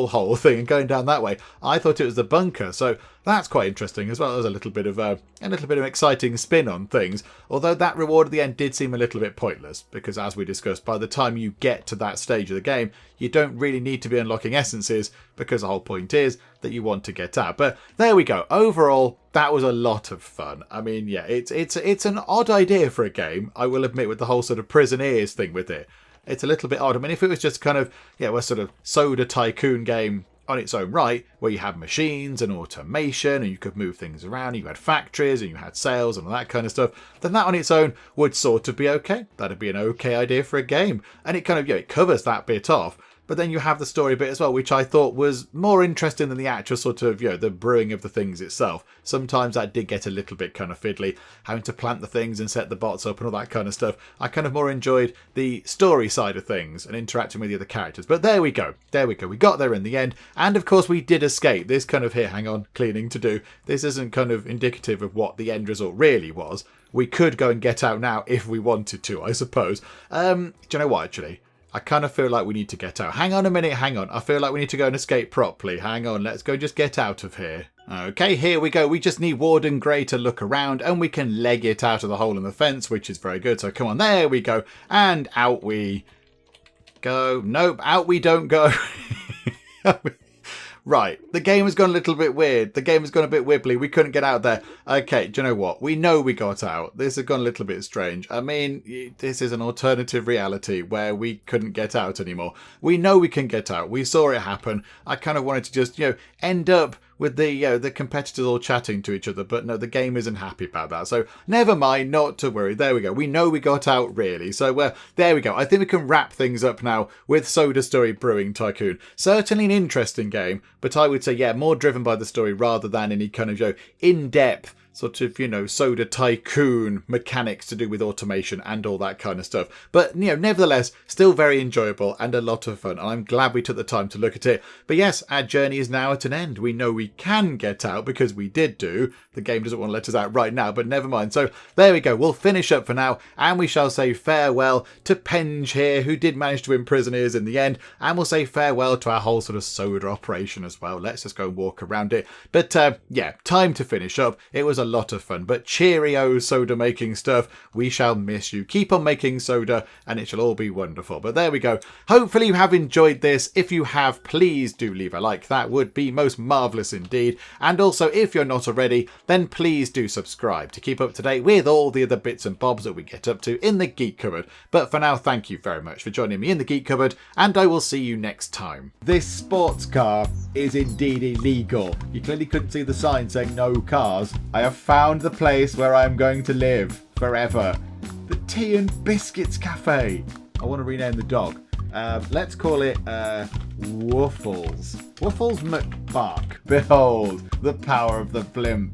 [SPEAKER 1] hole thing and going down that way. I thought it was the bunker, so that's quite interesting as well. There's a little bit of exciting spin on things. Although that reward at the end did seem a little bit pointless, because as we discussed, by the time you get to that stage of the game, you don't really need to be unlocking essences, because the whole point is that you want to get out. But there we go. Overall, that was a lot of fun. I mean, it's an odd idea for a game, I will admit, with the whole sort of prisoners thing with it. It's a little bit odd. I mean, if it was just kind of, a sort of soda tycoon game on its own right, where you had machines and automation and you could move things around, you had factories and you had sales and all that kind of stuff, then that on its own would sort of be okay. That'd be an okay idea for a game. And it kind of, it covers that bit off. But then you have the story bit as well, which I thought was more interesting than the actual sort of, the brewing of the things itself. Sometimes that did get a little bit kind of fiddly, having to plant the things and set the bots up and all that kind of stuff. I kind of more enjoyed the story side of things and interacting with the other characters. But there we go. We got there in the end. And of course we did escape. This kind of hang on, cleaning to do. This isn't kind of indicative of what the end result really was. We could go and get out now if we wanted to, I suppose. Do you know what, actually? I kind of feel like we need to get out. Hang on a minute, hang on. I feel like we need to go and escape properly. Hang on, let's go just get out of here. Okay, here we go. We just need Warden Grey to look around and we can leg it out of the hole in the fence, which is very good. So come on, there we go. And out we go. Nope, out we don't go. Right, the game has gone a little bit weird. The game has gone a bit wibbly. We couldn't get out there. Okay, do you know what? We know we got out. This has gone a little bit strange. I mean, this is an alternative reality where we couldn't get out anymore. We know we can get out. We saw it happen. I kind of wanted to just, end up with the competitors all chatting to each other, but no, the game isn't happy about that. So never mind, not to worry. There we go. We know we got out, really. So there we go. I think we can wrap things up now with Soda Story Brewing Tycoon. Certainly an interesting game, but I would say, more driven by the story rather than any kind of in-depth sort of, soda tycoon mechanics to do with automation and all that kind of stuff. But, nevertheless, still very enjoyable and a lot of fun. And I'm glad we took the time to look at it. But yes, our journey is now at an end. We know we can get out because we did do. The game doesn't want to let us out right now, but never mind. So there we go. We'll finish up for now and we shall say farewell to Penge here, who did manage to imprison us in the end. And we'll say farewell to our whole sort of soda operation as well. Let's just go and walk around it. But time to finish up. It was a lot of fun, but cheerio soda making stuff. We shall miss you. Keep on making soda and it shall all be wonderful. But there we go. Hopefully you have enjoyed this. If you have, please do leave a like. That would be most marvellous indeed. And also, if you're not already, then please do subscribe to keep up to date with all the other bits and bobs that we get up to in the Geek Cupboard. But for now, thank you very much for joining me in the Geek Cupboard, and I will see you next time. This sports car is indeed illegal. You clearly couldn't see the sign saying no cars. I have found the place where I'm going to live forever. The Tea and Biscuits Cafe. I want to rename the dog. Let's call it Wuffles. Wuffles McBark. Behold, the power of the blimp.